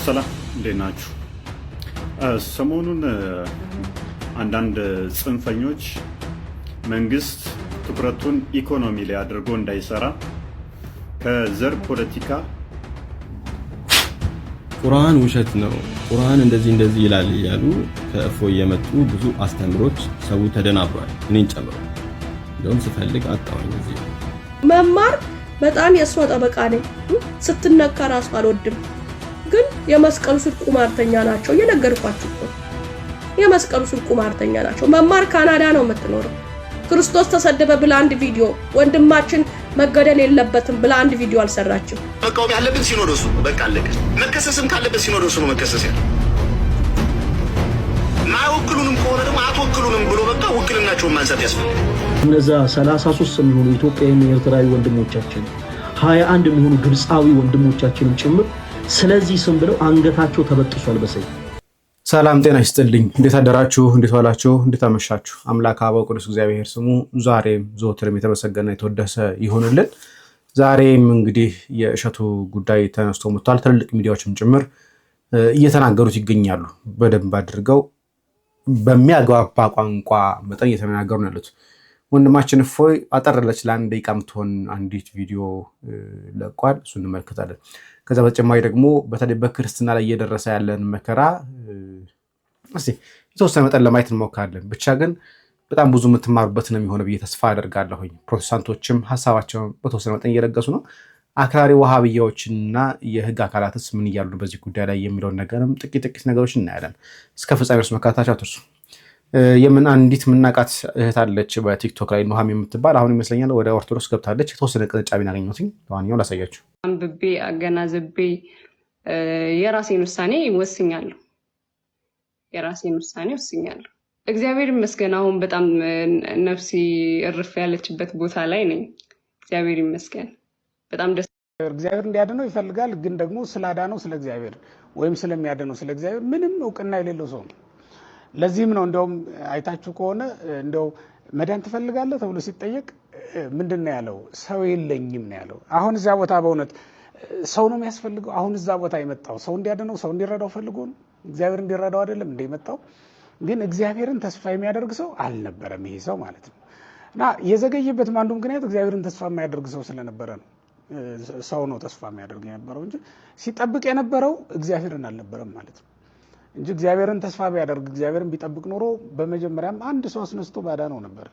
ሰላም እንዴት ናችሁ? ሰሞኑን አንዳንድ ጽንፈኞች መንግስት ትኩረቱን ኢኮኖሚ ላይ አድርጎ እንዳይሰራ ከዘር ፖለቲካ ቁርአን ውሸት ነው፣ ቁርአን እንደዚህ ይላል እያሉ ከእፎይ የመጡ ብዙ አስተምሮች ሰው ተደናብሯል፣ እኔን ጨምሮ። እንደውም ስፈልግ አጣሁኝ። እዚህ መማር በጣም የእሷ ጠበቃ ነኝ። ስትነካ ራሱ አልወድም፣ ግን የመስቀሉ ስር ቁማርተኛ ናቸው። እየነገርኳችሁ እኮ የመስቀሉ ስር ቁማርተኛ ናቸው። መማር ካናዳ ነው የምትኖረው። ክርስቶስ ተሰደበ ብላ አንድ ቪዲዮ፣ ወንድማችን መገደል የለበትም ብላ አንድ ቪዲዮ አልሰራችም። መቃወም ያለብን ሲኖዶሱ በቃ አለቀ። መከሰስም ካለበት ሲኖዶሱ ነው መከሰስ ያለ። ማይወክሉንም ከሆነ ደግሞ አትወክሉንም ብሎ በቃ ውክልናቸውን ማንሳት ያስፈልጋል። እነዛ 33 የሚሆኑ ኢትዮጵያውያን ኤርትራዊ ወንድሞቻችን 21 የሚሆኑ ግብፃዊ ወንድሞቻችንም ጭምር ስለዚህ ስም ብለው አንገታቸው ተበጥሷል በሰይፍ። ሰላም ጤና ይስጥልኝ። እንዴት አደራችሁ? እንዴት ዋላችሁ? እንዴት አመሻችሁ? አምላክ አበው ቅዱስ እግዚአብሔር ስሙ ዛሬም ዘወትርም የተመሰገነ የተወደሰ ይሁንልን። ዛሬም እንግዲህ የእሸቱ ጉዳይ ተነስቶ መጥቷል። ትልልቅ ሚዲያዎችም ጭምር እየተናገሩት ይገኛሉ። በደንብ አድርገው በሚያግባባ ቋንቋ መጠን እየተናገሩ ነው ያሉት። ወንድማችን እፎይ አጠረለች ለአንድ ደቂቃ የምትሆን አንዲት ቪዲዮ ለቋል። እሱ እንመለከታለን። ከዛ በተጨማሪ ደግሞ በተለይ በክርስትና ላይ እየደረሰ ያለን መከራ እስቲ የተወሰነ መጠን ለማየት እንሞክራለን። ብቻ ግን በጣም ብዙ የምትማሩበት ነው የሚሆነው ብዬ ተስፋ አደርጋለሁኝ። ፕሮቴስታንቶችም ሀሳባቸውን በተወሰነ መጠን እየለገሱ ነው። አክራሪ ዋሃብያዎችና የህግ አካላትስ ምን እያሉ ነው በዚህ ጉዳይ ላይ የሚለውን ነገርም ጥቂት ነገሮች እናያለን። እስከ ፍጻሜ ድረስ መከታተላችሁ አትርሱ። አንዲት ምናቃት እህት አለች በቲክቶክ ላይ ኑሃም የምትባል አሁን ይመስለኛል ወደ ኦርቶዶክስ ገብታለች። የተወሰነ ቅንጫቢ ያገኘሁት ለማንኛውም ላሳያችሁ። አንብቤ አገናዝቤ የራሴን ውሳኔ ወስኛለሁ። እግዚአብሔር ይመስገን አሁን በጣም ነፍሴ እርፍ ያለችበት ቦታ ላይ ነኝ። እግዚአብሔር ይመስገን በጣም ደስ እግዚአብሔር እንዲያድነው ይፈልጋል። ግን ደግሞ ስላዳነው ስለ እግዚአብሔር ወይም ስለሚያድነው ስለ እግዚአብሔር ምንም እውቅና የሌለው ሰው ነው። ለዚህም ነው እንደውም አይታችሁ ከሆነ እንደው መዳን ትፈልጋለህ ተብሎ ሲጠየቅ ምንድን ነው ያለው? ሰው የለኝም ነው ያለው። አሁን እዛ ቦታ በእውነት ሰው ነው የሚያስፈልገው? አሁን እዛ ቦታ የመጣው ሰው እንዲያድነው ሰው እንዲረዳው ፈልጎ ነው? እግዚአብሔር እንዲረዳው አይደለም እንደ የመጣው? ግን እግዚአብሔርን ተስፋ የሚያደርግ ሰው አልነበረም ይሄ ሰው ማለት ነው። እና የዘገየበት አንዱ ምክንያት እግዚአብሔርን ተስፋ የማያደርግ ሰው ስለነበረ ነው። ሰው ነው ተስፋ የሚያደርግ የነበረው እንጂ ሲጠብቅ የነበረው እግዚአብሔርን አልነበረም ማለት ነው። እንጂ እግዚአብሔርን ተስፋ ቢያደርግ እግዚአብሔርን ቢጠብቅ ኖሮ በመጀመሪያም አንድ ሰው አስነስቶ ባዳነው ነበር።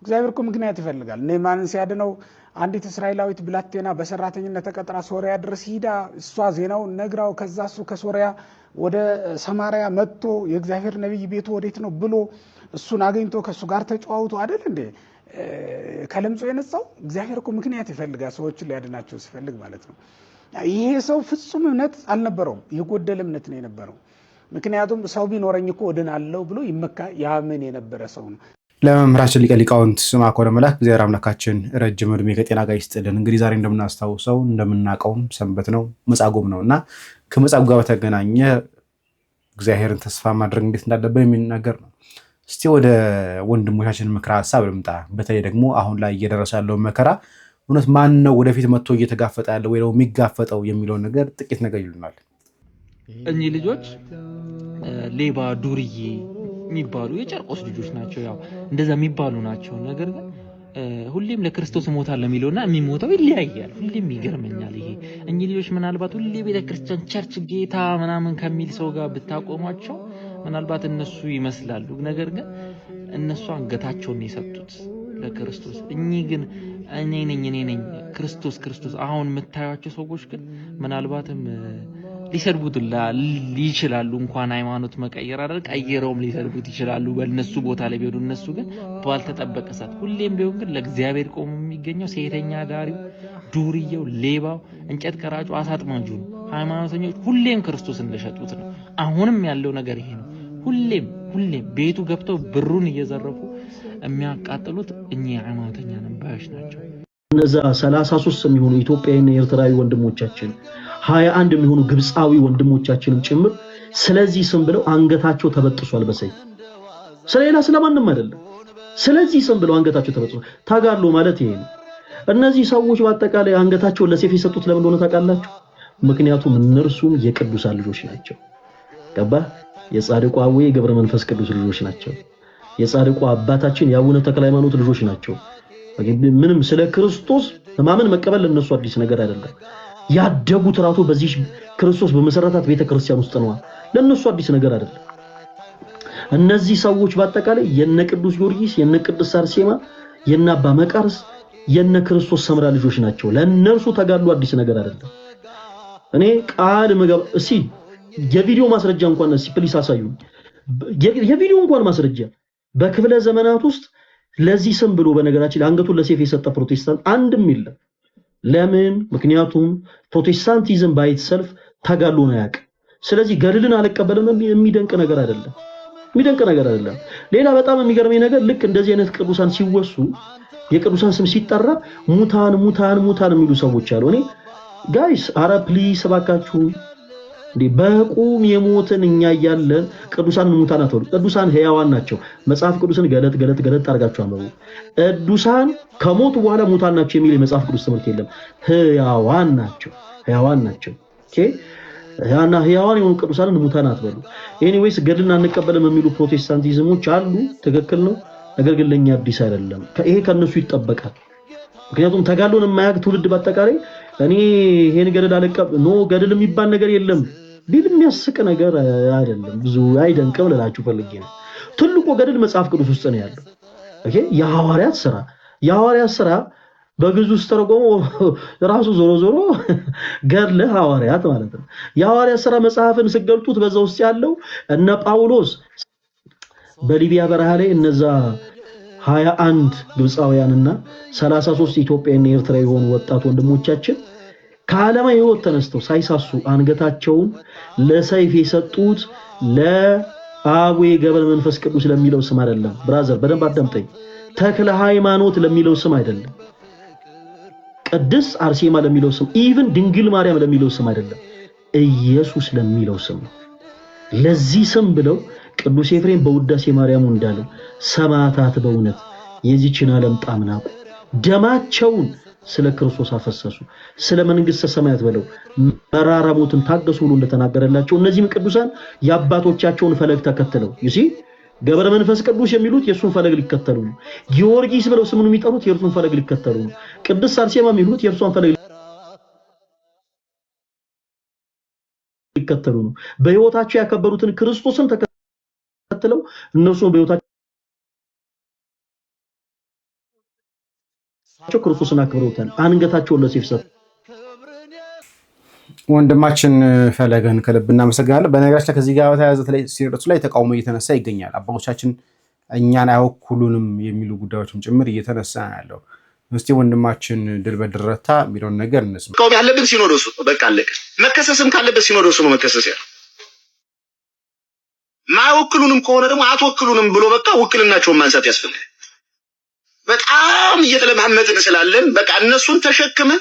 እግዚአብሔር እኮ ምክንያት ይፈልጋል። ኔማንን ሲያድነው አንዲት እስራኤላዊት ብላቴና በሰራተኝነት ተቀጥራ ሶሪያ ድረስ ሂዳ እሷ ዜናውን ነግራው ከዛ እሱ ከሶሪያ ወደ ሰማሪያ መጥቶ የእግዚአብሔር ነብይ ቤቱ ወዴት ነው ብሎ እሱን አገኝቶ ከሱ ጋር ተጫዋውቶ አይደል እንዴ ከለምጾ የነጻው? እግዚአብሔር እኮ ምክንያት ይፈልጋል ሰዎችን ሊያድናቸው ሲፈልግ ማለት ነው። ይሄ ሰው ፍጹም እምነት አልነበረውም፣ የጎደለ እምነት ነው የነበረው። ምክንያቱም ሰው ቢኖረኝ እኮ እድናለሁ ብሎ ይመካ ያምን የነበረ ሰው ነው። ለመምህራችን ሊቀ ሊቃውንት ስምዐኮነ መላክ እግዚአብሔር አምላካችን ረጅም እድሜ ከጤና ጋር ይስጥልን። እንግዲህ ዛሬ እንደምናስታውሰው እንደምናውቀውም ሰንበት ነው፣ መጻጉዕ ነው እና ከመጻጉዕ ጋር በተገናኘ እግዚአብሔርን ተስፋ ማድረግ እንዴት እንዳለበት የሚናገር ነው። እስቲ ወደ ወንድሞቻችን ምክረ ሀሳብ ልምጣ። በተለይ ደግሞ አሁን ላይ እየደረሰ ያለው መከራ እውነት ማን ነው ወደፊት መጥቶ እየተጋፈጠ ያለው ወይ ደግሞ የሚጋፈጠው የሚለውን ነገር ጥቂት ነገር ይሉናል። እኚህ ልጆች ሌባ ዱርዬ የሚባሉ የጨርቆስ ልጆች ናቸው። ያው እንደዛ የሚባሉ ናቸው። ነገር ግን ሁሌም ለክርስቶስ ሞታል ለሚለውና የሚሞተው ይለያያል። ሁሌም ይገርመኛል ይሄ። እኚህ ልጆች ምናልባት ሁሌ ቤተክርስቲያን ቸርች ጌታ ምናምን ከሚል ሰው ጋር ብታቆሟቸው ምናልባት እነሱ ይመስላሉ። ነገር ግን እነሱ አንገታቸውን የሰጡት ለክርስቶስ። እኚህ ግን እኔ ነኝ ክርስቶስ። አሁን የምታዩቸው ሰዎች ግን ምናልባትም ሊሰድቡት ይችላሉ። እንኳን ሃይማኖት መቀየር አይደል ቀይረውም ሊሰድቡት ይችላሉ በእነሱ ቦታ ላይ ቢሆኑ። እነሱ ግን ባልተጠበቀ ሰዓት ሁሌም ቢሆን ግን ለእግዚአብሔር ቆሞ የሚገኘው ሴተኛ ዳሪው፣ ዱርዬው፣ ሌባው፣ እንጨት ቀራጩ፣ አሳጥማጁ ነው። ሃይማኖተኞች ሁሌም ክርስቶስ እንደሸጡት ነው። አሁንም ያለው ነገር ይሄ ነው። ሁሌም ቤቱ ገብተው ብሩን እየዘረፉ የሚያቃጥሉት እኚህ ሃይማኖተኛ ነባዮች ናቸው። እነዛ 33 የሚሆኑ ኢትዮጵያውያን ኤርትራዊ ወንድሞቻችን 21 የሚሆኑ ግብፃዊ ወንድሞቻችንም ጭምር ስለዚህ ስም ብለው አንገታቸው ተበጥሷል በሰይፍ። ስለሌላ ስለማንም አይደለም። ስለዚህ ስም ብለው አንገታቸው ተበጥሷል። ታጋሉ ማለት ይሄ ነው። እነዚህ ሰዎች በአጠቃላይ አንገታቸውን ለሰይፍ የሰጡት ለምን እንደሆነ ታውቃላችሁ? ምክንያቱም እነርሱም የቅዱሳን ልጆች ናቸው። ገባ? የጻድቁ አቡነ ገብረ መንፈስ ቅዱስ ልጆች ናቸው። የጻድቁ አባታችን የአቡነ ተክለ ሃይማኖት ልጆች ናቸው። ምንም ስለ ክርስቶስ ማመን መቀበል ለነሱ አዲስ ነገር አይደለም። ያደጉት ራሱ በዚህ ክርስቶስ በመሰረታት ቤተክርስቲያን ውስጥ ነው። ለነሱ አዲስ ነገር አይደለም። እነዚህ ሰዎች በአጠቃላይ የነ ቅዱስ ጊዮርጊስ፣ የነ ቅድስት አርሴማ፣ የነ አባ መቃርስ፣ የነ ክርስቶስ ሰምራ ልጆች ናቸው። ለነርሱ ተጋድሎ አዲስ ነገር አይደለም። እኔ ቃል መገብ እሺ፣ የቪዲዮ ማስረጃ እንኳን እሺ ፕሊስ አሳዩ። የቪዲዮ እንኳን ማስረጃ በክፍለ ዘመናት ውስጥ ለዚህ ስም ብሎ በነገራችን አንገቱን ለሰይፍ የሰጠ ፕሮቴስታንት አንድም የለም። ለምን? ምክንያቱም ፕሮቴስታንቲዝም ባይተሰልፍ ተጋድሎን አያውቅም። ስለዚህ ገድልን አልቀበልም የሚደንቅ ነገር አይደለም። የሚደንቅ ነገር አይደለም። ሌላ በጣም የሚገርመኝ ነገር ልክ እንደዚህ አይነት ቅዱሳን ሲወሱ የቅዱሳን ስም ሲጠራ ሙታን ሙታን ሙታን የሚሉ ሰዎች አሉ። እኔ ጋይስ አረ ፕሊስ እባካችሁ እንዴ በቁም የሞትን እኛ እያለን ቅዱሳን ሙታን አትበሉ። ቅዱሳን ሕያዋን ናቸው። መጽሐፍ ቅዱስን ገለጥ አድርጋችሁ አንብቡ። ቅዱሳን ከሞቱ በኋላ ሙታን ናቸው የሚል የመጽሐፍ ቅዱስ ትምህርት የለም። ሕያዋን ናቸው። ኦኬ ያና ሕያዋን የሆኑ ቅዱሳንን ሙታን አትበሉ። ኤኒዌይስ ገድልን አንቀበልም የሚሉ ፕሮቴስታንቲዝሞች አሉ። ትክክል ነው። ነገር ግን ለኛ አዲስ አይደለም። ይሄ ከነሱ ይጠበቃል። ምክንያቱም ተጋድሎን የማያውቅ ትውልድ በአጠቃላይ እኔ ይሄን ገድል አልቀበል ኖ ገድል የሚባል ነገር የለም ቢል የሚያስቅ ነገር አይደለም። ብዙ አይደንቅም ልላችሁ ፈልጌ ነው። ትልቁ ገድል መጽሐፍ ቅዱስ ውስጥ ነው ያለው። ኦኬ የሐዋርያት ሥራ በግዕዝ ውስጥ ተረጎሞ ራሱ ዞሮ ገድለ ሐዋርያት ማለት ነው። የሐዋርያት ሥራ መጽሐፍን ሲገልጡት በዛ ውስጥ ያለው እነ ጳውሎስ በሊቢያ በረሃ ላይ እነዛ 21 ግብፃውያንና 33 ኢትዮጵያና ኤርትራ የሆኑ ወጣት ወንድሞቻችን ከዓለማዊ ሕይወት ተነስተው ሳይሳሱ አንገታቸውን ለሰይፍ የሰጡት ለአቡነ ገብረ መንፈስ ቅዱስ ለሚለው ስም አይደለም። ብራዘር በደንብ አዳምጠኝ። ተክለ ሃይማኖት ለሚለው ስም አይደለም። ቅድስት አርሴማ ለሚለው ስም፣ ኢቭን ድንግል ማርያም ለሚለው ስም አይደለም። ኢየሱስ ለሚለው ስም ነው። ለዚህ ስም ብለው ቅዱስ ኤፍሬም በውዳሴ ማርያም እንዳለው ሰማዕታት በእውነት የዚችን ዓለም ጣም ናቁ፣ ደማቸውን ስለ ክርስቶስ አፈሰሱ፣ ስለ መንግስተ ሰማያት ብለው መራራ ሞትን ታገሱ ብሎ እንደተናገረላቸው እነዚህም ቅዱሳን የአባቶቻቸውን ፈለግ ተከትለው ይሲ ገብረ መንፈስ ቅዱስ የሚሉት የሱን ፈለግ ሊከተሉ ነው። ጊዮርጊስ ብለው ስሙን የሚጠሩት የእርሱን ፈለግ ሊከተሉ ነው። ቅድስት አርሴማ የሚሉት የእርሷን ፈለግ ሊከተሉ ነው። በህይወታቸው ያከበሩትን ክርስቶስን ተከትለው እነሱ በህይወታቸው ክርስቶስን አክብረውታል። አንገታቸውን ለሰይፍ ሰጡ። ወንድማችን ፈለገን ከልብ እናመሰግናለን። በነገራችን ላይ ከዚህ ጋር በተያያዘ ሲሪየሱ ላይ ተቃውሞ እየተነሳ ይገኛል። አባቶቻችን እኛን አይወክሉንም የሚሉ ጉዳዮችም ጭምር እየተነሳ ያለው። እስቲ ወንድማችን ድል በድረታ የሚለውን ነገር እንስማ። ተቃውሞ ያለብን ሲኖዶሱ በቃ አለቀ። መከሰስም ካለበት ሲኖዶሱ ነው መከሰስ ያለው። ማይወክሉንም ከሆነ ደግሞ አትወክሉንም ብሎ በቃ ውክልናቸውን ማንሳት ያስፈልጋል። በጣም እየተለማመጥን ስላለን በቃ እነሱን ተሸክመ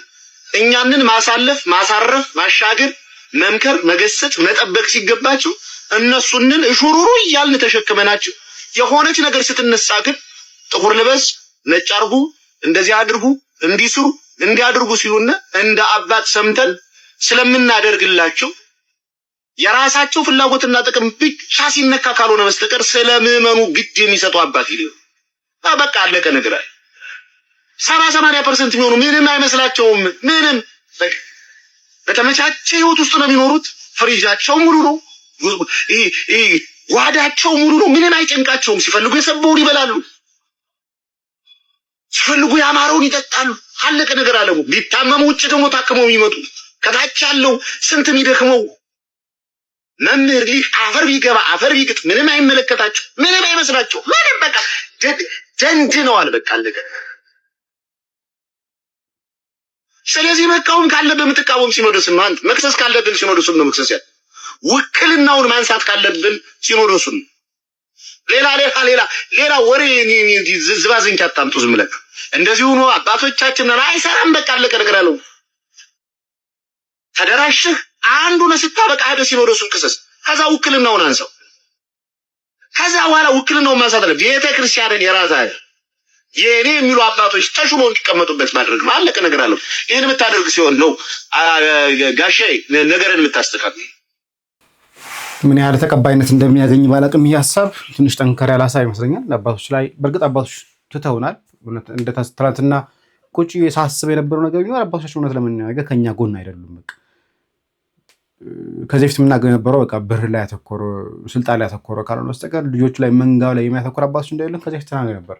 እኛንን ማሳለፍ፣ ማሳረፍ፣ ማሻገር፣ መምከር፣ መገሰጽ፣ መጠበቅ ሲገባቸው እነሱንን እሹሩሩ እያልን ተሸክመናቸው የሆነች ነገር ስትነሳ ግን ጥቁር ልበስ፣ ነጭ አርጉ፣ እንደዚህ አድርጉ፣ እንዲስሩ፣ እንዲያድርጉ ሲሉና እንደ አባት ሰምተን ስለምናደርግላቸው የራሳቸው ፍላጎትና ጥቅም ብቻ ሲነካ ካልሆነ በስተቀር ስለምዕመኑ ግድ የሚሰጡ አባት ይሉ በቃ አለቀ ነገር አለ። 70-80% የሚሆኑ ምንም አይመስላቸውም። ምንም በተመቻቸ ህይወት ውስጥ ነው የሚኖሩት። ፍሪጃቸው ሙሉ ነው፣ ጓዳቸው ሙሉ ነው። ምንም አይጨንቃቸውም። ሲፈልጉ የሰበውን ይበላሉ፣ ሲፈልጉ ያማረውን ይጠጣሉ። አለቀ ነገር አለ። ቢታመሙ ውጭ ደግሞ ታክመው የሚመጡ ከታች ያለው ስንት የሚደክመው መምህር ሊቅ አፈር ቢገባ አፈር ቢግጥ ምንም አይመለከታቸው፣ ምንም አይመስላቸው። ምንም በቃ ደንድነዋል። በቃ አለቀ። ስለዚህ መቃወም ካለብን የምትቃወም ሲኖዶስን ነው። አንተ መክሰስ ካለብን ሲኖዶስን ነው መክሰስ ያለ። ውክልናውን ማንሳት ካለብን ሲኖዶስን ነው። ሌላ ወሬ ዝባዝንኪ አታምጡ። ዝም ብለህ እንደዚህ ሆኖ አባቶቻችን አይሰራም። በቃ አለቀ ነገር አለው። ተደራሽህ አንዱን ስታበቃ ሄደ ሲኖዶስን ክሰስ። ከዛ ውክልናውን አንሳው። ከዛ በኋላ ውክልናውን ማንሳት አለ። ቤተ ክርስቲያንን የራስህ የኔ የሚሉ አባቶች ተሹመው እንዲቀመጡበት ማድረግ ነው። አለቀ ነገር አለው። ይሄን የምታደርግ ሲሆን ነው ጋሼ ነገርን የምታስተካክል። ምን ያህል ተቀባይነት እንደሚያገኝ ባላቅም ይህ ሀሳብ ትንሽ ጠንከር ያለ ሀሳብ ይመስለኛል። አባቶች ላይ በእርግጥ አባቶች ትተውናል። እንደ ትናንትና ቁጭ ሳስብ የነበረው ነገር ቢኖር አባቶች እውነት ለመናገር ከኛ ጎን አይደሉም። በቃ ከዚህ በፊት የምናገር የነበረው በቃ ብር ላይ ያተኮረ ስልጣን ላይ ያተኮረ ካልሆነ በስተቀር ልጆች ላይ መንጋው ላይ የሚያተኮር አባቶች እንዳይደለም ከዚህ በፊት ተናገር ነበር።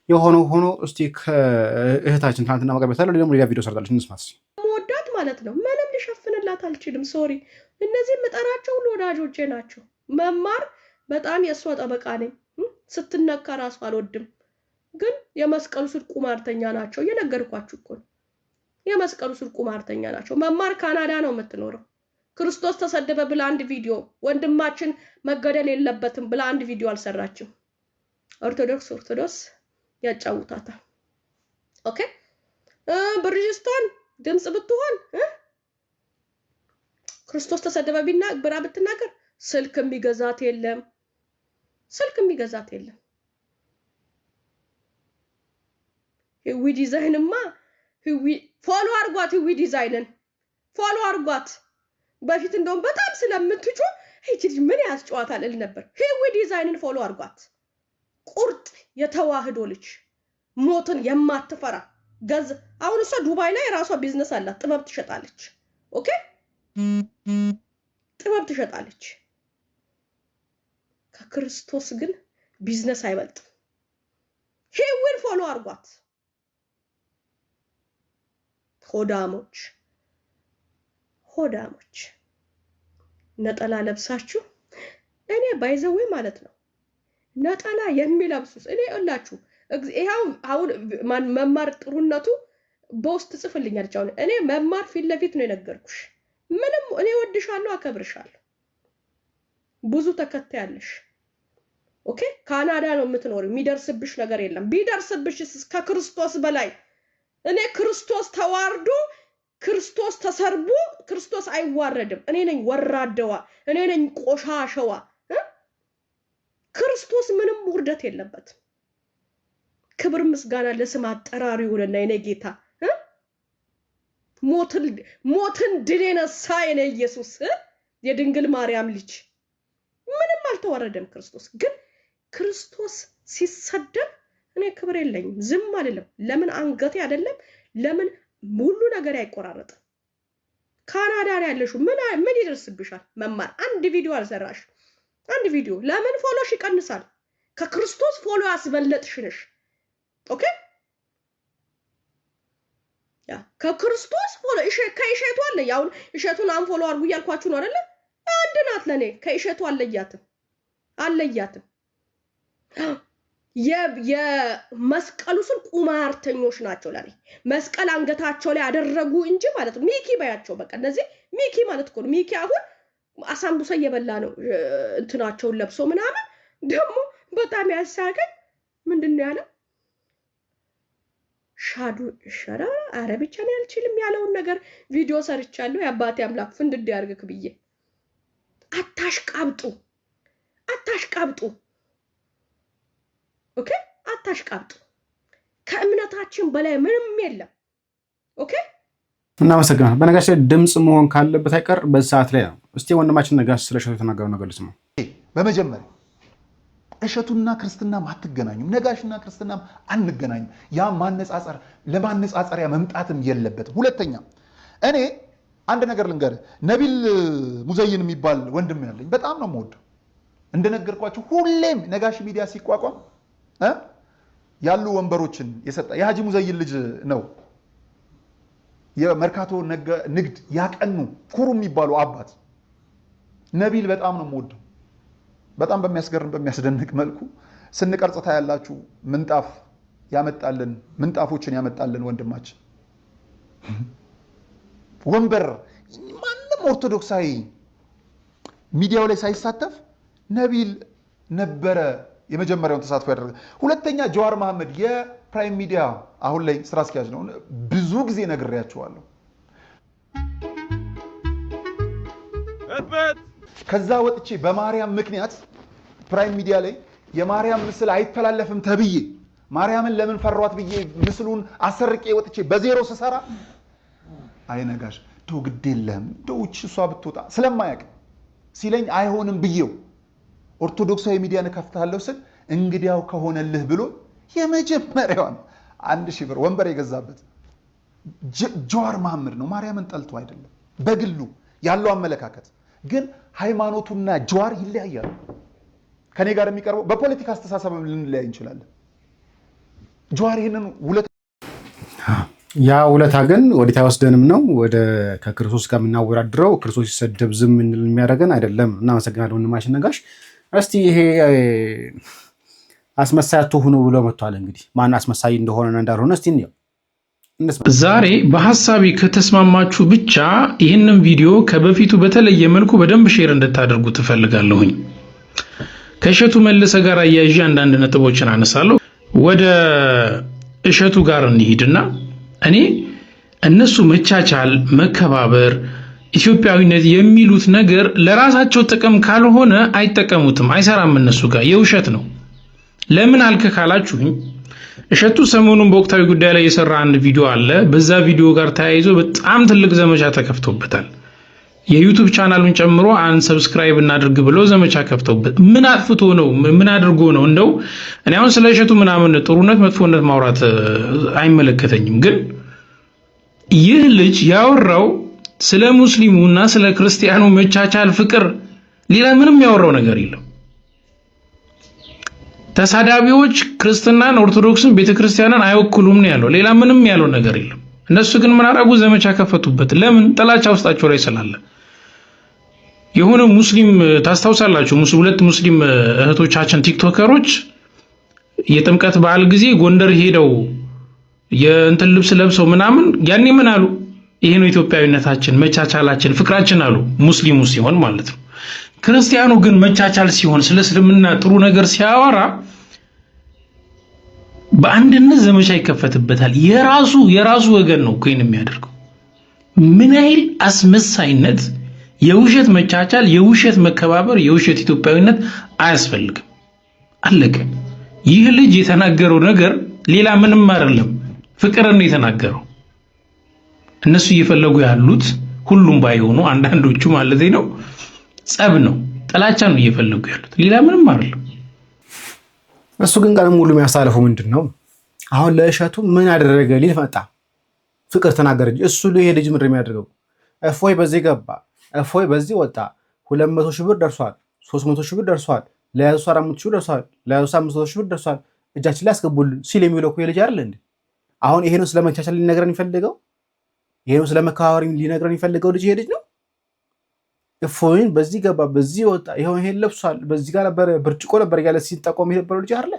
የሆነ ሆኖ እስቲ ከእህታችን ትናንትና መቀበል ታለ ደግሞ ሌላ ቪዲዮ ሰርታለች እንስማት። መወዳት ማለት ነው። ምንም ልሸፍንላት አልችልም። ሶሪ። እነዚህ የምጠራቸው ሁሉ ወዳጆቼ ናቸው። መማር በጣም የእሷ ጠበቃ ነኝ። ስትነካ ራሱ አልወድም። ግን የመስቀሉ ስር ቁማርተኛ ናቸው። እየነገርኳችሁ እኮ ነው። የመስቀሉ ስር ቁማርተኛ ናቸው። መማር ካናዳ ነው የምትኖረው። ክርስቶስ ተሰደበ ብላ አንድ ቪዲዮ፣ ወንድማችን መገደል የለበትም ብላ አንድ ቪዲዮ አልሰራችም። ኦርቶዶክስ ያጫውታታል። ኦኬ ብርጅስቶን ድምጽ ብትሆን ክርስቶስ ተሰደበ ብላ ብትናገር ስልክ የሚገዛት የለም። ህዊ ዲዛይንማ ፎሎ አርጓት። ህዊ ዲዛይንን ፎሎ አርጓት። በፊት እንደውም በጣም ስለምትጮ እቺ ምን ያስጨዋታል እል ነበር። ህዊ ዲዛይንን ፎሎ አርጓት። ቁርጥ የተዋህዶ ልጅ ሞትን የማትፈራ ገዝ አሁን እሷ ዱባይ ላይ ራሷ ቢዝነስ አላት። ጥበብ ትሸጣለች። ኦኬ ጥበብ ትሸጣለች። ከክርስቶስ ግን ቢዝነስ አይበልጥም። ሂዊን ፎሎ አርጓት። ሆዳሞች ነጠላ ለብሳችሁ እኔ ባይዘዌ ማለት ነው ነጠላ የሚለብሱት እኔ እላችሁ ይሄው አሁን መማር ጥሩነቱ በውስጥ ጽፍልኛል። ጫው እኔ መማር ፊት ለፊት ነው የነገርኩሽ። ምንም እኔ ወድሻለሁ፣ አከብርሻለሁ። ብዙ ተከታያለሽ። ኦኬ ካናዳ ነው የምትኖሪው። የሚደርስብሽ ነገር የለም። ቢደርስብሽስ ከክርስቶስ በላይ እኔ ክርስቶስ ተዋርዶ ክርስቶስ ተሰርቦ ክርስቶስ አይዋረድም። እኔ ነኝ ወራደዋ፣ እኔ ነኝ ቆሻሸዋ። ክርስቶስ ምንም ውርደት የለበትም። ክብር ምስጋና ለስም አጠራሪው ይሁንና የኔ ጌታ ሞትን ድል የነሳ የኔ ኢየሱስ የድንግል ማርያም ልጅ ምንም አልተዋረደም። ክርስቶስ ግን ክርስቶስ ሲሰደብ እኔ ክብር የለኝም፣ ዝም አልልም። ለምን አንገቴ አይደለም ለምን ሙሉ ነገር አይቆራረጥም። ካናዳ ላይ ያለሽው ምን ይደርስብሻል? መማር አንድ ቪዲዮ አልሰራሽ። አንድ ቪዲዮ ለምን ፎሎሽ ይቀንሳል? ከክርስቶስ ፎሎ ያስበለጥሽ ነሽ። ኦኬ ያ ከክርስቶስ ፎሎ ከእሸቱ አለ። ያው እሸቱን አንፎሎ አርጉ እያልኳችሁ ነው አይደለ? አንድ ናት ለኔ። ከእሸቱ አለያትም። የመስቀሉ ስር ቁማርተኞች ናቸው ለኔ። መስቀል አንገታቸው ላይ ያደረጉ እንጂ ማለት ነው። ሚኪ ባያቸው በቃ እነዚህ ሚኪ ማለት እኮ ነው። ሚኪ አሁን አሳምቡሳ እየበላ ነው እንትናቸውን ለብሶ ምናምን። ደግሞ በጣም ያሳቀኝ ምንድነው ያለው? ሻራ አረብኛ ነው ያልችልም ያለውን ነገር ቪዲዮ ሰርቻለሁ። የአባቴ አምላክ ፍንድድ ያርግክ ብዬ። አታሽቃብጡ። ኦኬ አታሽቃብጡ። ከእምነታችን በላይ ምንም የለም። ኦኬ እናመሰግናለን። በነገራችን ላይ ድምጽ መሆን ካለበት አይቀር በዚህ ሰዓት ላይ ነው። እስቲ ወንድማችን ነጋሽ ስለ እሸቱ የተናገረው ነገር ልስማ። በመጀመሪያ እሸቱና ክርስትናም አትገናኙም፣ ነጋሽና ክርስትናም አንገናኙም። ያ ለማነጻጸሪያ መምጣትም የለበትም። ሁለተኛ እኔ አንድ ነገር ልንገርህ፣ ነቢል ሙዘይን የሚባል ወንድም ያለኝ በጣም ነው የምወደው። እንደነገርኳችሁ ሁሌም ነጋሽ ሚዲያ ሲቋቋም ያሉ ወንበሮችን የሰጠ የሀጂ ሙዘይን ልጅ ነው። የመርካቶ ንግድ ያቀኑ ኩሩ የሚባሉ አባት ነቢል በጣም ነው የምወደው። በጣም በሚያስገርም በሚያስደንቅ መልኩ ስንቀርጽ ታያላችሁ። ምንጣፎችን ያመጣልን ወንድማችን ወንበር ማንም ኦርቶዶክሳዊ ሚዲያው ላይ ሳይሳተፍ ነቢል ነበረ የመጀመሪያውን ተሳትፎ ያደረገ። ሁለተኛ ጀዋር መሐመድ የፕራይም ሚዲያ አሁን ላይ ስራ አስኪያጅ ነው። ብዙ ጊዜ ነግሬያቸዋለሁ። ከዛ ወጥቼ በማርያም ምክንያት ፕራይም ሚዲያ ላይ የማርያም ምስል አይተላለፍም ተብዬ ማርያምን ለምን ፈሯት ብዬ ምስሉን አሰርቄ ወጥቼ በዜሮ ስሰራ አይነጋሽ ተው ግድ የለም ደውች እሷ ብትወጣ ስለማያውቅ ሲለኝ አይሆንም ብዬው ኦርቶዶክሳዊ ሚዲያን ከፍታለሁ ስል እንግዲያው ከሆነልህ ብሎ የመጀመሪያውን 1000 ብር ወንበር የገዛበት ጀዋር መሐመድ ነው። ማርያምን ጠልቶ አይደለም በግሉ ያለው አመለካከት ግን ሃይማኖቱና ጀዋር ይለያያሉ። ከኔ ጋር የሚቀርበው በፖለቲካ አስተሳሰብም ልንለያይ እንችላለን። ጀዋር ይሄንን ያ ውለታ ግን ወዴት አይወስደንም ነው ወደ ከክርስቶስ ጋር የምናወዳድረው ክርስቶስ ሲሰደብ ዝም የሚያደርገን አይደለም። እናመሰግናለን ወንድማችን ነጋሽ። እስቲ ይሄ አስመሳይ አትሁኑ ብሎ መጥቷል። እንግዲህ ማን አስመሳይ እንደሆነ እንዳልሆነ እስቲ እንየው። ዛሬ በሐሳቢ ከተስማማችሁ ብቻ ይህንን ቪዲዮ ከበፊቱ በተለየ መልኩ በደንብ ሼር እንድታደርጉ ትፈልጋለሁኝ። ከእሸቱ መለሰ ጋር አያይዤ አንዳንድ ነጥቦችን አነሳለሁ። ወደ እሸቱ ጋር እንሂድና እኔ እነሱ መቻቻል፣ መከባበር፣ ኢትዮጵያዊነት የሚሉት ነገር ለራሳቸው ጥቅም ካልሆነ አይጠቀሙትም፣ አይሰራም። እነሱ ጋር የውሸት ነው። ለምን አልከ ካላችሁኝ እሸቱ ሰሞኑን በወቅታዊ ጉዳይ ላይ የሰራ አንድ ቪዲዮ አለ። በዛ ቪዲዮ ጋር ተያይዞ በጣም ትልቅ ዘመቻ ተከፍቶበታል። የዩቲዩብ ቻናሉን ጨምሮ አንሰብስክራይብ እናድርግ ብሎ ዘመቻ ከፍተውበት ምን አጥፍቶ ነው? ምን አድርጎ ነው? እንደው እኔ አሁን ስለ እሸቱ ምናምን ጥሩነት መጥፎነት ማውራት አይመለከተኝም። ግን ይህ ልጅ ያወራው ስለ ሙስሊሙና ስለ ክርስቲያኑ መቻቻል፣ ፍቅር፣ ሌላ ምንም ያወራው ነገር የለም። ተሳዳቢዎች ክርስትናን፣ ኦርቶዶክስን፣ ቤተክርስቲያንን አይወክሉም ነው ያለው። ሌላ ምንም ያለው ነገር የለም። እነሱ ግን ምን አደረጉ? ዘመቻ ከፈቱበት። ለምን? ጥላቻ ውስጣቸው ላይ ስላለ። የሆነ ሙስሊም ታስታውሳላችሁ፣ ሁለት ሙስሊም እህቶቻችን ቲክቶከሮች የጥምቀት በዓል ጊዜ ጎንደር ሄደው የእንትን ልብስ ለብሰው ምናምን ያኔ ምን አሉ? ይሄ ነው ኢትዮጵያዊነታችን፣ መቻቻላችን፣ ፍቅራችን አሉ። ሙስሊሙ ሲሆን ማለት ነው። ክርስቲያኑ ግን መቻቻል ሲሆን ስለ እስልምና ጥሩ ነገር ሲያወራ በአንድነት ዘመቻ ይከፈትበታል። የራሱ ወገን ነው ኮይን የሚያደርገው። ምን ያህል አስመሳይነት! የውሸት መቻቻል፣ የውሸት መከባበር፣ የውሸት ኢትዮጵያዊነት አያስፈልግም። አለቀ። ይህ ልጅ የተናገረው ነገር ሌላ ምንም አይደለም፣ ፍቅርን ነው የተናገረው። እነሱ እየፈለጉ ያሉት ሁሉም ባይሆኑ አንዳንዶቹ ማለት ነው ጸብ ነው፣ ጥላቻ ነው እየፈለጉ ያሉት፣ ሌላ ምንም አይደለም። እሱ ግን ቀን ሙሉ የሚያሳልፈው ምንድን ነው? አሁን ለእሸቱ ምን ያደረገ ሊል መጣ። ፍቅር ተናገረ እንጂ እሱ ይሄ ልጅ ምንድን የሚያደርገው? እፎይ በዚህ ገባ፣ እፎይ በዚህ ወጣ፣ 200 ሺህ ብር ደርሷል፣ 300 ሺህ ብር ደርሷል፣ ለያዙ 400 ሺህ ብር ደርሷል፣ ለያዙ 500 ሺህ ብር ደርሷል፣ እጃችን ላይ ያስገቡልን ሲል የሚለው እኮ የልጅ አይደል እንዴ? አሁን ይሄ ነው ስለመቻቻል ሊነግረን ይፈልገው? ይሄ ነው ስለመከባበር ሊነግረን ይፈልገው? ልጅ ይሄ ልጅ ነው። እፎይን በዚህ ገባ በዚህ ወጣ፣ ይሄው ይሄን ለብሷል፣ በዚህ ጋር ነበር ብርጭቆ ነበር ያለ ሲጠቆም የነበረው ልጅ አይደለ?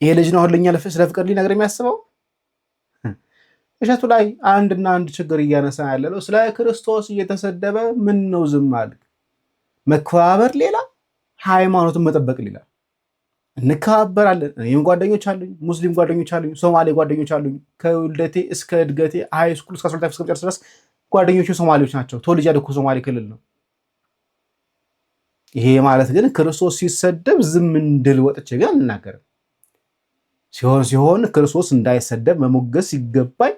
ይሄ ልጅ ነው አሁን ለኛ ስለ ፍቅር ሊነግር የሚያስበው? እሸቱ ላይ አንድና አንድ ችግር እያነሳ ያለው ስለ ክርስቶስ እየተሰደበ ምን ነው ዝም አልክ? መከባበር ሌላ፣ ሃይማኖትን መጠበቅ ሌላ። እንከባበራለን። እኔም ጓደኞች አሉኝ፣ ሙስሊም ጓደኞች አሉኝ፣ ሶማሌ ጓደኞች አሉኝ። ከውልደቴ እስከ እድገቴ ሃይ ስኩል እስከ 12 እስከ ድረስ ጓደኞቹ ሶማሌዎች ናቸው። ተወልጄ ያደግኩት ሶማሌ ክልል ነው። ይሄ ማለት ግን ክርስቶስ ሲሰደብ ዝም እንድል ወጥቼ ግን አልናገርም። ሲሆን ክርስቶስ እንዳይሰደብ መሞገስ ሲገባኝ፣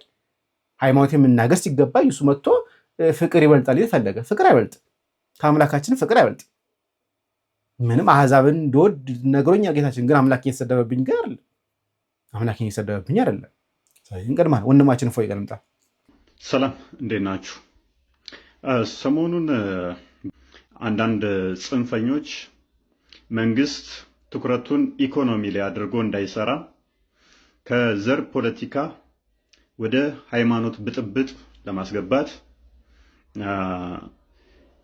ሃይማኖት የምናገር ሲገባኝ እሱ መጥቶ ፍቅር ይበልጣል ይፈለገ። ፍቅር አይበልጥ፣ ከአምላካችን ፍቅር አይበልጥ። ምንም አህዛብን እንደወድ ነገሮኛ ጌታችን ግን አምላክ እየተሰደበብኝ ጋር አይደለም። አምላክ እየተሰደበብኝ አይደለም። ስለዚህ እንቀድማ ወንድማችን እፎይ ጋር እንምጣ። ሰላም፣ እንዴት ናችሁ? ሰሞኑን አንዳንድ ጽንፈኞች መንግስት ትኩረቱን ኢኮኖሚ ላይ አድርጎ እንዳይሰራ ከዘር ፖለቲካ ወደ ሃይማኖት ብጥብጥ ለማስገባት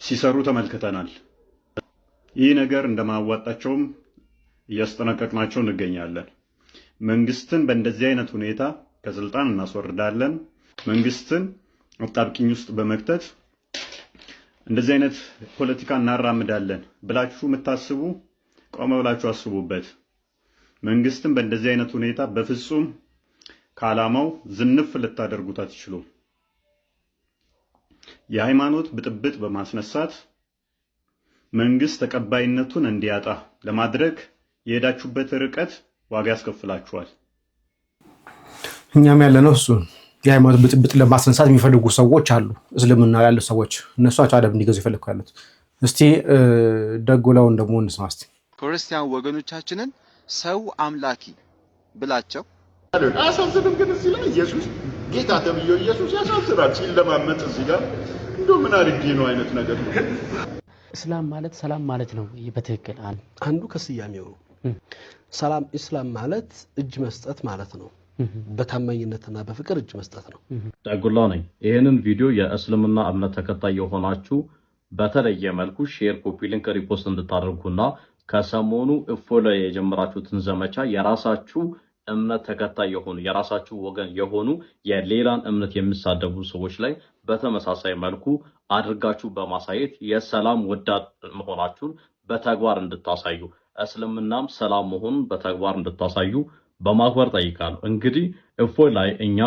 ሲሰሩ ተመልክተናል። ይህ ነገር እንደማያዋጣቸውም እያስጠነቀቅናቸው እንገኛለን። መንግስትን በእንደዚህ አይነት ሁኔታ ከስልጣን እናስወርዳለን፣ መንግስትን አጣብቂኝ ውስጥ በመክተት እንደዚህ አይነት ፖለቲካ እናራምዳለን ብላችሁ የምታስቡ ቆመ ብላችሁ አስቡበት። መንግስትን በእንደዚህ አይነት ሁኔታ በፍጹም ከዓላማው ዝንፍ ልታደርጉት አትችሉም። የሃይማኖት ብጥብጥ በማስነሳት መንግስት ተቀባይነቱን እንዲያጣ ለማድረግ የሄዳችሁበት ርቀት ዋጋ ያስከፍላችኋል። እኛም ያለነው እሱ የሃይማኖት ብጥብጥ ለማስነሳት የሚፈልጉ ሰዎች አሉ። እስልምና ያሉ ሰዎች እነሱ አደብ እንዲገዙ ይፈልጉ ያሉት። እስቲ ደጎላውን ደግሞ እንስማ እስቲ። ክርስቲያን ወገኖቻችንን ሰው አምላኪ ብላቸው አያሳዝንም? ግን እዚህ ላይ ኢየሱስ ጌታ ተብዬው ኢየሱስ ያሳዝናል ሲለማመጥ እዚህ ጋር እንደው ምን አድርጌ ነው አይነት ነገር ነው። እስላም ማለት ሰላም ማለት ነው። በትክክል አንዱ ከስያሜው ነው። ሰላም ኢስላም ማለት እጅ መስጠት ማለት ነው። በታማኝነትና በፍቅር እጅ መስጠት ነው። ደጉላ ነኝ። ይሄንን ቪዲዮ የእስልምና እምነት ተከታይ የሆናችሁ በተለየ መልኩ ሼር፣ ኮፒ ሊንክ፣ ሪፖስት እንድታደርጉና ከሰሞኑ እፎ ላይ የጀመራችሁትን ዘመቻ የራሳችሁ እምነት ተከታይ የሆኑ የራሳችሁ ወገን የሆኑ የሌላን እምነት የሚሳደቡ ሰዎች ላይ በተመሳሳይ መልኩ አድርጋችሁ በማሳየት የሰላም ወዳድ መሆናችሁን በተግባር እንድታሳዩ እስልምናም ሰላም መሆኑን በተግባር እንድታሳዩ በማክበር ጠይቃለሁ። እንግዲህ እፎይ ላይ እኛ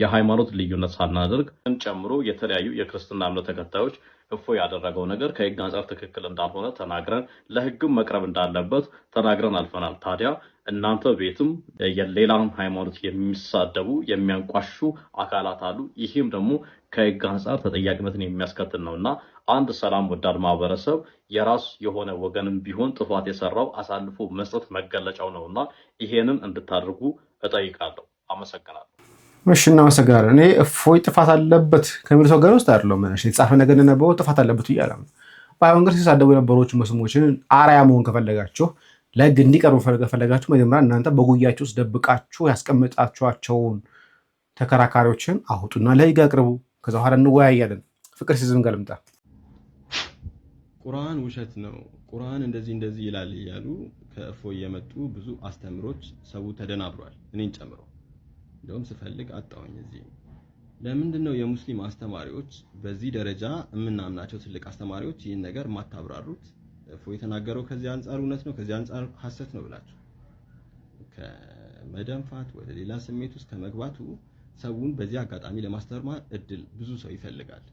የሃይማኖት ልዩነት ሳናደርግ ጨምሮ የተለያዩ የክርስትና እምነት ተከታዮች እፎይ ያደረገው ነገር ከህግ አንጻር ትክክል እንዳልሆነ ተናግረን ለህግም መቅረብ እንዳለበት ተናግረን አልፈናል። ታዲያ እናንተ ቤትም የሌላን ሃይማኖት የሚሳደቡ የሚያንቋሹ አካላት አሉ። ይህም ደግሞ ከህግ አንጻር ተጠያቂነትን የሚያስከትል ነውና አንድ ሰላም ወዳድ ማህበረሰብ የራስ የሆነ ወገንም ቢሆን ጥፋት የሰራው አሳልፎ መስጠት መገለጫው ነውና ይሄንን እንድታደርጉ እጠይቃለሁ። አመሰግናለሁ። እሺ እናመሰግናለን። እኔ እፎይ ጥፋት አለበት ከሚል ሰው ጋር ውስጥ አይደለም። እሺ የተጻፈ ነገር እንደነበረው ጥፋት አለበት ይያላል። ባይሆን ሲሳደቡ የነበሩት መስሞችን አራያ መሆን ከፈለጋችሁ ለህግ እንዲቀርቡ ከፈለጋችሁ መጀመሪያ እናንተ በጉያችሁ ውስጥ ደብቃችሁ ያስቀምጣችኋቸውን ተከራካሪዎችን አውጡና ለህግ አቅርቡ። ከዛ በኋላ እንወያያለን። ፍቅር ሲዝም ጋር ልምጣ። ቁርአን ውሸት ነው፣ ቁርአን እንደዚህ ይላል እያሉ ከእፎይ የመጡ ብዙ አስተምሮች ሰው ተደናብሯል፣ እኔን ጨምሮ። እንደውም ስፈልግ አጣውኝ እዚህ። ለምንድነው የሙስሊም አስተማሪዎች በዚህ ደረጃ የምናምናቸው ትልቅ አስተማሪዎች ይህን ነገር ማታብራሩት? እፎይ የተናገረው ከዚህ አንጻር እውነት ነው፣ ከዚህ አንጻር ሐሰት ነው ብላችሁ ከመደንፋት ወደ ሌላ ስሜት ውስጥ ከመግባቱ ሰውን በዚህ አጋጣሚ ለማስተማር እድል ብዙ ሰው ይፈልጋል።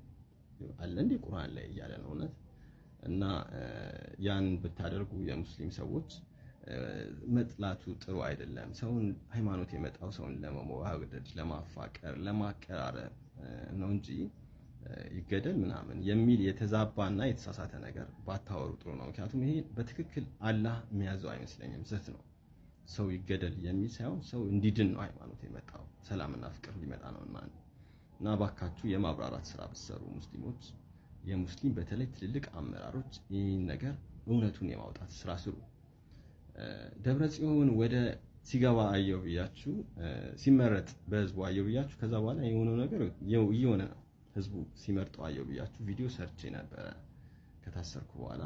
አለ እንደ ቁርአን ላይ እያለ ነው እውነት እና ያን ብታደርጉ የሙስሊም ሰዎች መጥላቱ ጥሩ አይደለም። ሰውን ሃይማኖት የመጣው ሰውን ለመዋደድ፣ ለማፋቀር፣ ለማቀራረብ ነው እንጂ ይገደል ምናምን የሚል የተዛባና የተሳሳተ ነገር ባታወሩ ጥሩ ነው። ምክንያቱም ይሄ በትክክል አላህ የሚያዘው አይመስለኝም። ስህተት ነው። ሰው ይገደል የሚል ሳይሆን ሰው እንዲድን ነው ሃይማኖት የመጣው፣ ሰላምና ፍቅር ሊመጣ ነውና እና ባካችሁ የማብራራት ስራ ብትሰሩ ሙስሊሞች፣ የሙስሊም በተለይ ትልልቅ አመራሮች ይህን ነገር እውነቱን የማውጣት ስራ ስሩ። ደብረ ጽዮን ወደ ሲገባ አየው ብያችሁ ሲመረጥ በህዝቡ አየው ብያችሁ ከዛ በኋላ የሆነው ነገር እየሆነ ነው። ህዝቡ ሲመርጠው አየው ብያችሁ ቪዲዮ ሰርቼ ነበረ ከታሰርኩ በኋላ።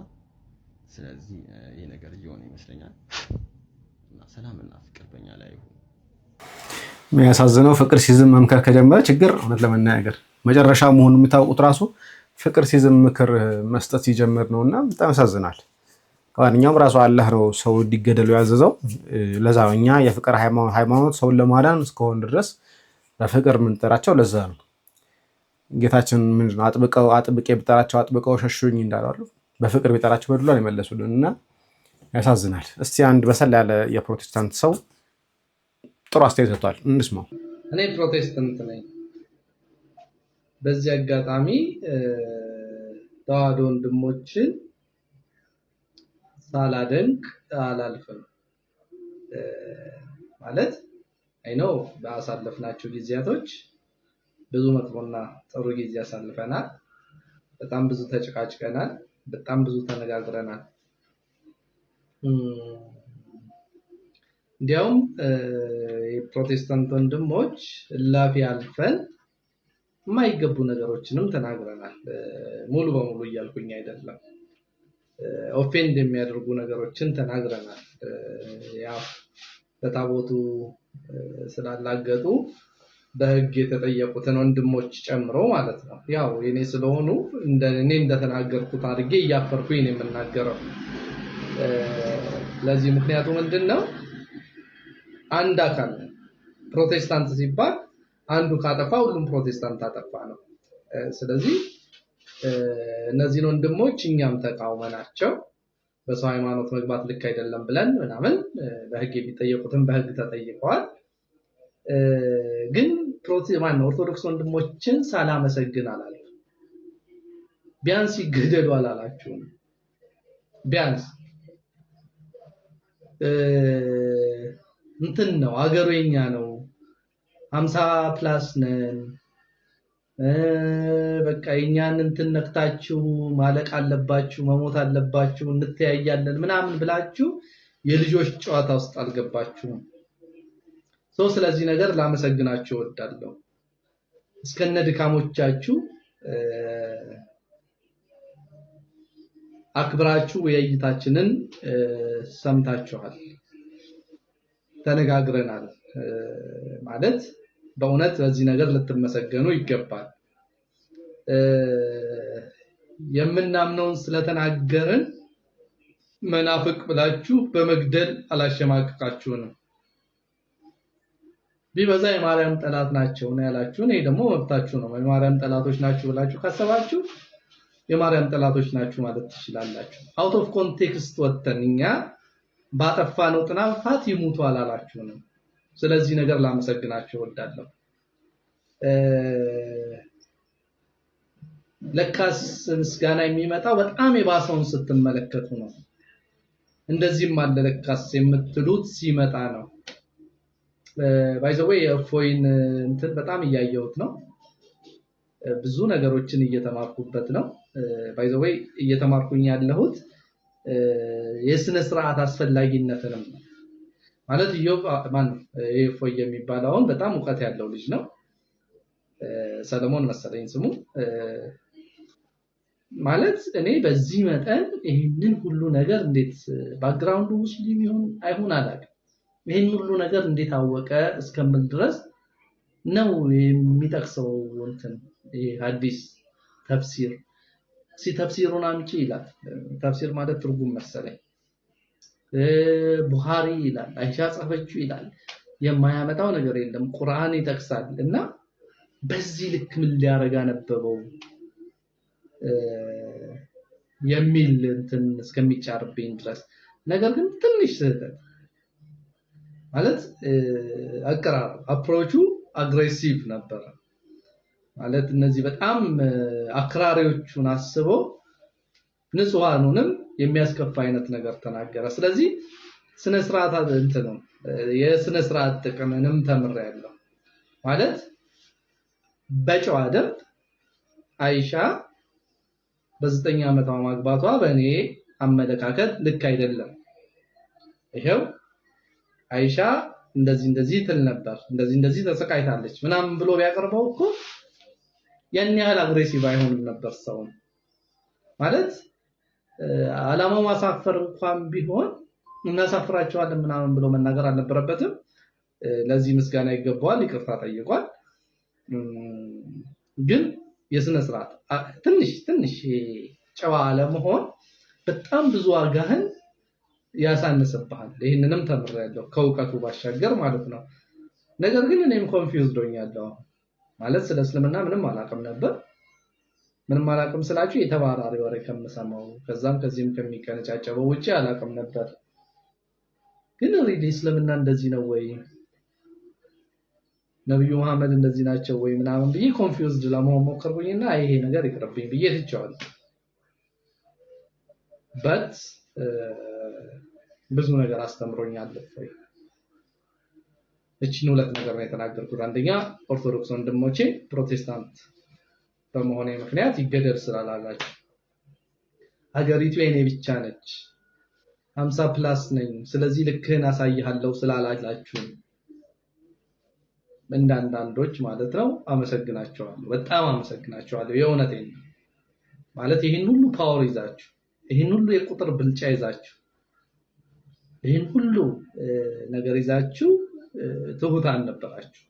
ስለዚህ ይሄ ነገር እየሆነ ይመስለኛል እና ሰላምና ፍቅር በእኛ ላይ ይሁን። የሚያሳዝነው ፍቅር ሲዝም መምከር ከጀመረ ችግር እውነት ለመናገር መጨረሻ መሆኑን የሚታወቁት ራሱ ፍቅር ሲዝም ምክር መስጠት ሲጀምር ነውና በጣም ያሳዝናል። ከማንኛውም ራሱ አላህ ነው ሰው እንዲገደሉ ያዘዘው። ለዛ ነው እኛ የፍቅር ሃይማኖት ሰውን ለማዳን እስከሆነ ድረስ በፍቅር የምንጠራቸው። ለዛ ነው ጌታችን ምንድን ነው አጥብቄ ብጠራቸው አጥብቀው ሸሹኝ እንዳሉ በፍቅር ቢጠራቸው በዱላ ይመለሱልን እና ያሳዝናል። እስቲ አንድ በሰል ያለ የፕሮቴስታንት ሰው ጥሩ አስተያየት ሰጥቷል፣ እንስማው። እኔ ፕሮቴስታንት ነኝ። በዚህ አጋጣሚ ተዋህዶ ወንድሞችን ሳላደንቅ አላልፍም። ማለት አይነው ባሳለፍናቸው ጊዜያቶች ብዙ መጥፎና ጥሩ ጊዜ አሳልፈናል። በጣም ብዙ ተጨቃጭቀናል፣ በጣም ብዙ ተነጋግረናል። እንዲያውም የፕሮቴስታንት ወንድሞች እላፊ አልፈን የማይገቡ ነገሮችንም ተናግረናል። ሙሉ በሙሉ እያልኩኝ አይደለም፣ ኦፌንድ የሚያደርጉ ነገሮችን ተናግረናል። ያው በታቦቱ ስላላገጡ በህግ የተጠየቁትን ወንድሞች ጨምሮ ማለት ነው። ያው የኔ ስለሆኑ እኔ እንደተናገርኩት አድርጌ እያፈርኩኝ ነው የምናገረው። ለዚህ ምክንያቱ ምንድነው? አንድ አካል ፕሮቴስታንት ሲባል አንዱ ካጠፋ ሁሉም ፕሮቴስታንት አጠፋ ነው። ስለዚህ እነዚህን ወንድሞች እኛም ተቃውመናቸው በሰው ሃይማኖት መግባት ልክ አይደለም ብለን ምናምን በህግ የሚጠየቁትን በህግ ተጠይቀዋል። ግን ኦርቶዶክስ ወንድሞችን ሳላመሰግን አላልኩም። ቢያንስ ይገደሉ አላላችሁም። ቢያንስ እንትን ነው አገሩ የኛ ነው 50 ፕላስ ነን በቃ የኛን እንትን ነክታችሁ ማለቅ አለባችሁ መሞት አለባችሁ እንተያያለን ምናምን ብላችሁ የልጆች ጨዋታ ውስጥ አልገባችሁም። ስለዚህ ነገር ላመሰግናችሁ እወዳለሁ። እስከነ ድካሞቻችሁ አክብራችሁ ውይይታችንን ሰምታችኋል፣ ተነጋግረናል። ማለት በእውነት በዚህ ነገር ልትመሰገኑ ይገባል። የምናምነውን ስለተናገርን መናፍቅ ብላችሁ በመግደል አላሸማቀቃችሁንም። ቢበዛ የማርያም ጠላት ናቸው ነው ያላችሁን። ይሄ ደግሞ መብታችሁ ነው። የማርያም ጠላቶች ናችሁ ብላችሁ ካሰባችሁ የማርያም ጠላቶች ናችሁ ማለት ትችላላችሁ። አውት ኦፍ ኮንቴክስት ወጥተን እኛ ባጠፋነው ጥናት ይሙቱ አላላችሁንም። ስለዚህ ነገር ላመሰግናችሁ እወዳለሁ። ለካስ ምስጋና የሚመጣው በጣም የባሰውን ስትመለከቱ ነው። እንደዚህም አለ ለካስ የምትሉት ሲመጣ ነው። ባይ ዘ ዌይ የእፎይን እንትን በጣም እያየሁት ነው። ብዙ ነገሮችን እየተማርኩበት ነው። ባይ ዘ ዌይ እየተማርኩኝ ያለሁት የስነ ስርዓት አስፈላጊነትንም ማለት እፎይ የሚባለው በጣም ዕውቀት ያለው ልጅ ነው። ሰለሞን መሰለኝ ስሙ። ማለት እኔ በዚህ መጠን ይሄንን ሁሉ ነገር እንዴት ባክግራውንዱ ሙስሊም ይሁን አይሁን አላውቅም፣ ይሄን ሁሉ ነገር እንዴት አወቀ እስከምል ድረስ ነው የሚጠቅሰው። እንትን ሐዲስ ተፍሲር ተፍሲሩን አምጪ ይላል። ተፍሲር ማለት ትርጉም መሰለኝ። ቡኻሪ ይላል፣ አይሻ ጻፈችው ይላል። የማያመጣው ነገር የለም። ቁርአን ይጠቅሳል። እና በዚህ ልክ ምን ሊያረጋ ነበበው የሚል እንትን እስከሚጫርብኝ ድረስ ነገር ግን ትንሽ ስህተት ማለት አፕሮቹ አግሬሲቭ ነበር። ማለት እነዚህ በጣም አክራሪዎቹን አስቦ ንጹሃኑንም የሚያስከፋ አይነት ነገር ተናገረ። ስለዚህ ስነ ስርዓት እንትን ነው የስነ ስርዓት ጥቅምንም ተምሬያለሁ። ማለት በጨዋ ደንብ አይሻ በ9 ዓመቷ ማግባቷ በእኔ አመለካከት ልክ አይደለም። ይሄው አይሻ እንደዚህ ትል ነበር፣ እንደዚህ ተሰቃይታለች ምናምን ብሎ ቢያቀርበው እኮ ያን ያህል አግሬሲቭ አይሆንም ነበር ሰው። ማለት አላማው ማሳፈር እንኳን ቢሆን እናሳፍራቸዋለን ምናምን ብሎ መናገር አልነበረበትም። ለዚህ ምስጋና ይገባዋል፣ ይቅርታ ጠይቋል። ግን የስነ ስርዓት ትንሽ ጨዋ ለመሆን በጣም ብዙ ዋጋህን ያሳንስብሃል። ይሄንንም ተምሬያለሁ ከዕውቀቱ ባሻገር ማለት ነው። ነገር ግን እኔም ኮንፊውዝድ ሆኛለሁ። ማለት ስለ እስልምና ምንም አላውቅም ነበር። ምንም አላውቅም ስላችሁ የተባራሪ ወሬ ከምሰማው ከዚህም ከሚቀነጫጨበው ውጪ አላውቅም ነበር። ግን ሪሊ እስልምና እንደዚህ ነው ወይ ነብዩ መሐመድ እንደዚህ ናቸው ወይ ምናምን ብዬ ኮንፊውዝድ ለመሆን ሞከርኩኝና ይሄ ነገር ይቅርብኝ ብዬ ትቼዋለሁ። በት ብዙ ነገር አስተምሮኛል። እቺን ሁለት ነገር ነው የተናገርኩት። አንደኛ ኦርቶዶክስ ወንድሞቼ ፕሮቴስታንት በመሆኔ ምክንያት ይገደል ስላላላችሁ፣ ሀገሪቱ የኔ ብቻ ነች 50 ፕላስ ነኝ ስለዚህ ልክህን አሳይሃለሁ ስላላላችሁ እንዳንዳንዶች ማለት ነው አመሰግናቸዋለሁ። በጣም አመሰግናቸዋለሁ። የእውነቴን ማለት ይሄን ሁሉ ፓወር ይዛችሁ ይሄን ሁሉ የቁጥር ብልጫ ይዛችሁ ይሄን ሁሉ ነገር ይዛችሁ ትሁታን ነበራችሁ።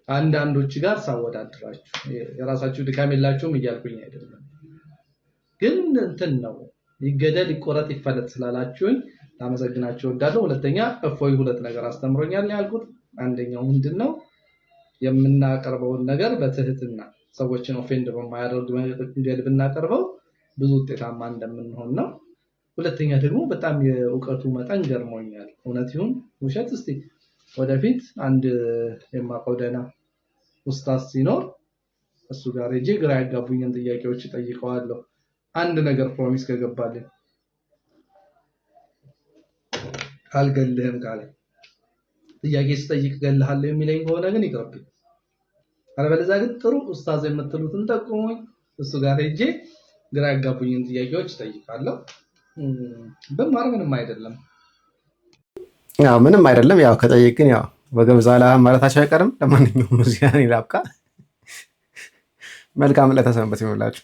አንዳንዶች ጋር ሳወዳድራችሁ የራሳችሁ ድካም የላችሁም እያልኩኝ አይደለም፣ ግን እንትን ነው ይገደል ይቆረጥ ይፈለጥ ስላላችሁኝ ታመሰግናችሁ እወዳለሁ። ሁለተኛ እፎይ ሁለት ነገር አስተምሮኛል ያልኩት አንደኛው ምንድነው የምናቀርበውን ነገር በትህትና ሰዎችን ኦፌንድ በማያደርግ መንገድ ብናቀርበው ብዙ ውጤታማ እንደምንሆን ነው። ሁለተኛ ደግሞ በጣም የዕውቀቱ መጠን ገርሞኛል። እውነት ይሁን ውሸት እስቲ ወደፊት አንድ የማውቀው ደህና ኡስታዝ ሲኖር እሱ ጋር ሄጄ ግራ ያጋቡኝን ጥያቄዎች እጠይቀዋለሁ። አንድ ነገር ፕሮሚስ ከገባልኝ አልገልህም ካለ ጥያቄ ስጠይቅ እገልሃለሁ የሚለኝ ከሆነ ግን ይቅርብኝ። አለበለዚያ ግን ጥሩ ኡስታዝ የምትሉትን ጠቁሙኝ። እሱ ጋር ሄጄ ግራ ያጋቡኝን ጥያቄዎች እጠይቃለሁ። በማር ምንም አይደለም። ያው ምንም አይደለም። ያው ከጠየቅን ያው በገምዛላ ማለታቸው አይቀርም። ለማንኛውም እዚህ ላይ ላብቃ። መልካም ዕለት ተሰንበት ይሁንላችሁ።